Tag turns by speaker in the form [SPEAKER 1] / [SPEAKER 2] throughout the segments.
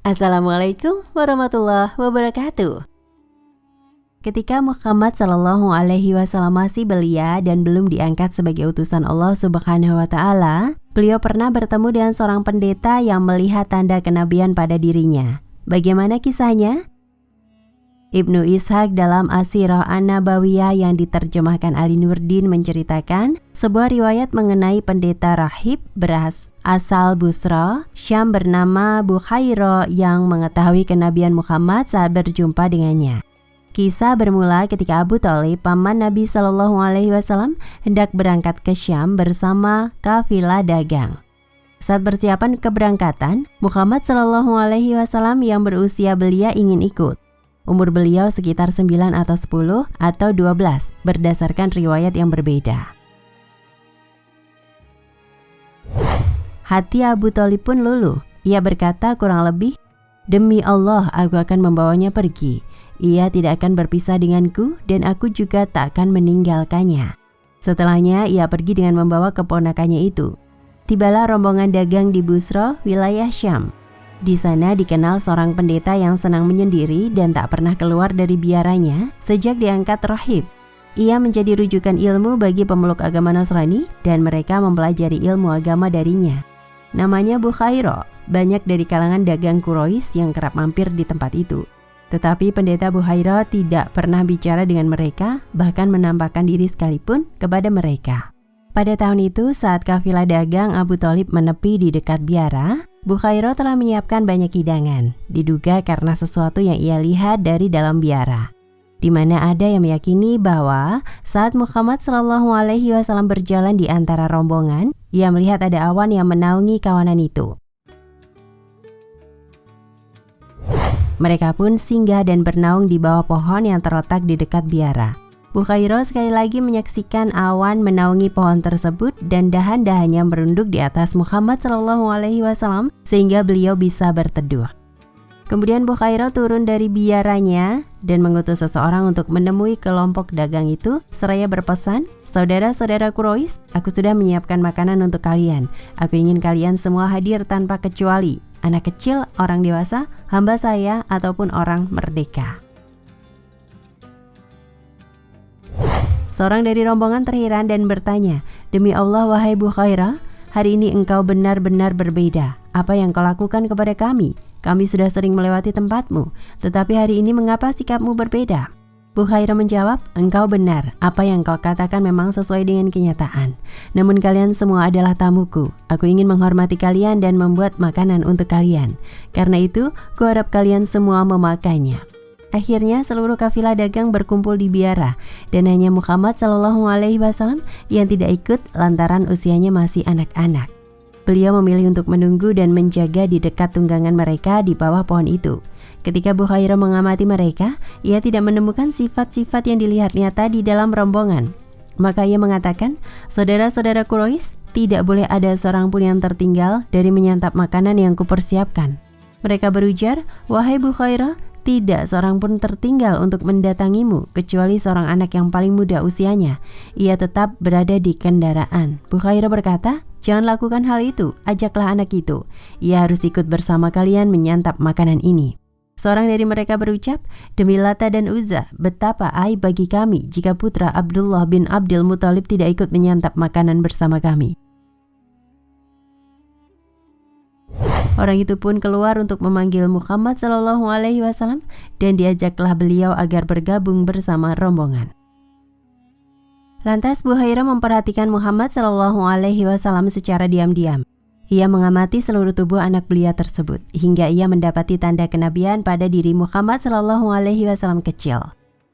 [SPEAKER 1] Assalamualaikum warahmatullahi wabarakatuh. Ketika Muhammad Shallallahu Alaihi Wasallam masih belia dan belum diangkat sebagai utusan Allah Subhanahu Wa Taala, beliau pernah bertemu dengan seorang pendeta yang melihat tanda kenabian pada dirinya. Bagaimana kisahnya? Ibnu Ishaq dalam As-Sirah An-Nabawiyah yang diterjemahkan Ali Nurdin menceritakan sebuah riwayat mengenai pendeta rahib asal Busra, Syam bernama Bukhairo yang mengetahui kenabian Muhammad saat berjumpa dengannya. Kisah bermula ketika Abu Thalib, paman Nabi Shallallahu Alaihi Wasallam, hendak berangkat ke Syam bersama kafilah dagang. Saat persiapan keberangkatan, Muhammad Shallallahu Alaihi Wasallam yang berusia belia ingin ikut. Umur beliau sekitar 9 atau 10 atau 12 berdasarkan riwayat yang berbeda. Hati Abu Thalib pun luluh. Ia berkata kurang lebih, "Demi Allah, aku akan membawanya pergi. Ia tidak akan berpisah denganku dan aku juga tak akan meninggalkannya." Setelahnya ia pergi dengan membawa keponakannya itu. Tibalah rombongan dagang di Busra, wilayah Syam. Di sana dikenal seorang pendeta yang senang menyendiri dan tak pernah keluar dari biaranya sejak diangkat rahib. Ia menjadi rujukan ilmu bagi pemeluk agama Nasrani dan mereka mempelajari ilmu agama darinya. Namanya Bukhairo, banyak dari kalangan dagang Quraisy yang kerap mampir di tempat itu. Tetapi pendeta Bukhairo tidak pernah bicara dengan mereka, bahkan menampakkan diri sekalipun kepada mereka. Pada tahun itu saat kafilah dagang Abu Thalib menepi di dekat biara, Bukhairo telah menyiapkan banyak hidangan, diduga karena sesuatu yang ia lihat dari dalam biara. Di mana ada yang meyakini bahwa saat Muhammad Shallallahu Alaihi Wasallam berjalan di antara rombongan, ia melihat ada awan yang menaungi kawanan itu. Mereka pun singgah dan bernaung di bawah pohon yang terletak di dekat biara. Bukhairo sekali lagi menyaksikan awan menaungi pohon tersebut dan dahan-dahannya merunduk di atas Muhammad Shallallahu Alaihi Wasallam sehingga beliau bisa berteduh. Kemudian Bukhairo turun dari biaranya dan mengutus seseorang untuk menemui kelompok dagang itu seraya berpesan, "Saudara-saudara Quraisy, aku sudah menyiapkan makanan untuk kalian. Aku ingin kalian semua hadir tanpa kecuali, anak kecil, orang dewasa, hamba saya ataupun orang merdeka." Seorang dari rombongan terheran dan bertanya, "Demi Allah, wahai Bukhairo, hari ini engkau benar-benar berbeda. Apa yang kau lakukan kepada kami? Kami sudah sering melewati tempatmu, tetapi hari ini mengapa sikapmu berbeda?" Bukhairo menjawab, "Engkau benar, apa yang kau katakan memang sesuai dengan kenyataan. Namun kalian semua adalah tamuku. Aku ingin menghormati kalian dan membuat makanan untuk kalian. Karena itu, kuharap kalian semua memakannya." Akhirnya seluruh kafilah dagang berkumpul di biara dan hanya Muhammad Shallallahu Alaihi Wasallam yang tidak ikut lantaran usianya masih anak-anak. Beliau memilih untuk menunggu dan menjaga di dekat tunggangan mereka di bawah pohon itu. Ketika Bukhairo mengamati mereka, ia tidak menemukan sifat-sifat yang dilihatnya tadi dalam rombongan. Maka ia mengatakan, "Saudara-saudara Quraisy, tidak boleh ada seorang pun yang tertinggal dari menyantap makanan yang kupersiapkan." Mereka berujar, "Wahai Bukhairo, tidak seorang pun tertinggal untuk mendatangimu kecuali seorang anak yang paling muda usianya. Ia tetap berada di kendaraan." Bukhairo berkata, "Jangan lakukan hal itu, ajaklah anak itu. Ia harus ikut bersama kalian menyantap makanan ini." Seorang dari mereka berucap, "Demi Lata dan Uzza, betapa aib bagi kami jika putra Abdullah bin Abdul Muthalib tidak ikut menyantap makanan bersama kami." Orang itu pun keluar untuk memanggil Muhammad Shallallahu Alaihi Wasallam dan diajaklah beliau agar bergabung bersama rombongan. Lantas Bukhairo memperhatikan Muhammad Shallallahu Alaihi Wasallam secara diam-diam. Ia mengamati seluruh tubuh anak belia tersebut hingga ia mendapati tanda kenabian pada diri Muhammad Shallallahu Alaihi Wasallam kecil.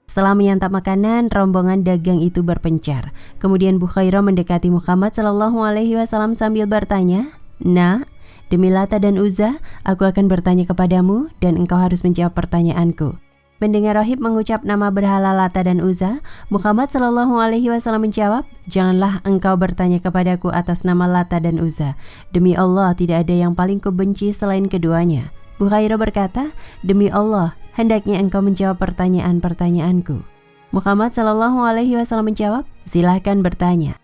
[SPEAKER 1] Setelah menyantap makanan, rombongan dagang itu berpencar. Kemudian Bukhairo mendekati Muhammad Shallallahu Alaihi Wasallam sambil bertanya, "Nah, demi Lata dan Uzza, aku akan bertanya kepadamu dan engkau harus menjawab pertanyaanku." Mendengar rahib mengucap nama berhala Lata dan Uzza, Muhammad Shallallahu Alaihi Wasallam menjawab, "Janganlah engkau bertanya kepadaku atas nama Lata dan Uzza. Demi Allah, tidak ada yang paling kubenci selain keduanya." Bukhairo berkata, "Demi Allah, hendaknya engkau menjawab pertanyaan-pertanyaanku." Muhammad Shallallahu Alaihi Wasallam menjawab, "Silahkan bertanya."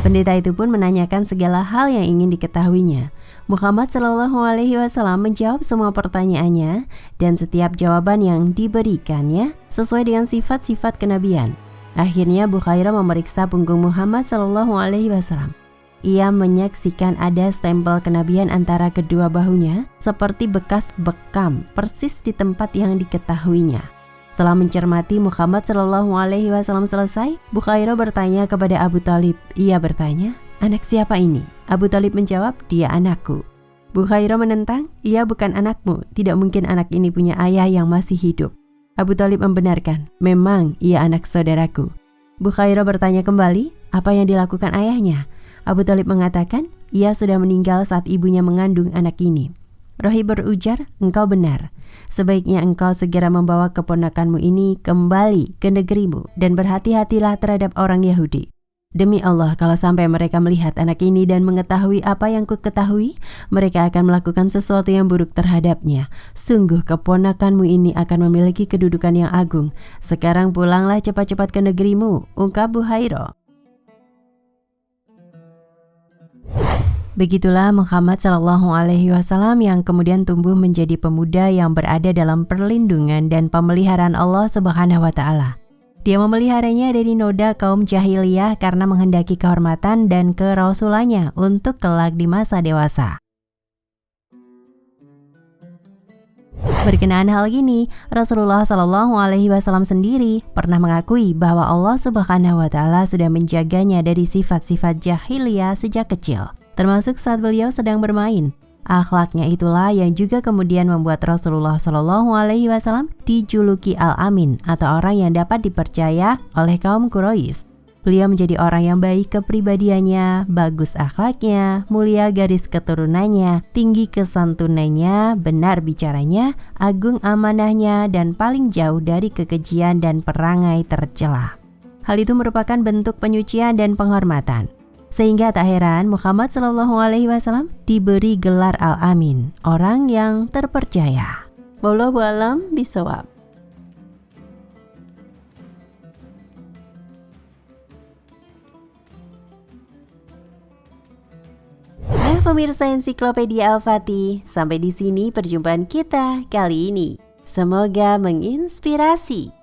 [SPEAKER 1] Pendeta itu pun menanyakan segala hal yang ingin diketahuinya. Muhammad Shallallahu Alaihi Wasallam menjawab semua pertanyaannya dan setiap jawaban yang diberikannya sesuai dengan sifat-sifat kenabian. Akhirnya Bukhairah memeriksa punggung Muhammad Shallallahu Alaihi Wasallam. Ia menyaksikan ada stempel kenabian antara kedua bahunya seperti bekas bekam persis di tempat yang diketahuinya. Setelah mencermati Muhammad Shallallahu Alaihi Wasallam selesai, Bukhairah bertanya kepada Abu Thalib. Ia bertanya, "Anak siapa ini?" Abu Thalib menjawab, "Dia anakku." Bukhairah menentang, "Ia bukan anakmu, tidak mungkin anak ini punya ayah yang masih hidup." Abu Thalib membenarkan, "Memang ia anak saudaraku." Bukhairah bertanya kembali, apa yang dilakukan ayahnya? Abu Thalib mengatakan, ia sudah meninggal saat ibunya mengandung anak ini. Rohi berujar, "Engkau benar. Sebaiknya engkau segera membawa keponakanmu ini kembali ke negerimu dan berhati-hatilah terhadap orang Yahudi. Demi Allah, kalau sampai mereka melihat anak ini dan mengetahui apa yang kuketahui, mereka akan melakukan sesuatu yang buruk terhadapnya. Sungguh keponakanmu ini akan memiliki kedudukan yang agung. Sekarang pulanglah cepat-cepat ke negerimu," ungkap Bukhairah. Begitulah Muhammad Shallallahu Alaihi Wasallam yang kemudian tumbuh menjadi pemuda yang berada dalam perlindungan dan pemeliharaan Allah Subhanahu Wa Taala. Dia memeliharanya dari noda kaum jahiliyah karena menghendaki kehormatan dan kerasulannya untuk kelak di masa dewasa. Berkenaan hal ini, Rasulullah Shallallahu Alaihi Wasallam sendiri pernah mengakui bahwa Allah Subhanahu Wa Taala sudah menjaganya dari sifat-sifat jahiliyah sejak kecil, termasuk saat beliau sedang bermain. Akhlaknya itulah yang juga kemudian membuat Rasulullah Shallallahu Alaihi Wasallam dijuluki Al-Amin atau orang yang dapat dipercaya oleh kaum Quraisy. Beliau menjadi orang yang baik kepribadiannya, bagus akhlaknya, mulia garis keturunannya, tinggi kesantunannya, benar bicaranya, agung amanahnya, dan paling jauh dari kekejian dan perangai tercela. Hal itu merupakan bentuk penyucian dan penghormatan. Sehingga tak heran Muhammad Shallallahu Alaihi Wasallam diberi gelar Al-Amin, orang yang terpercaya. Wallahu a'lam bishawab. Nah, pemirsa Ensiklopedia Al-Fatih, sampai di sini perjumpaan kita kali ini. Semoga menginspirasi.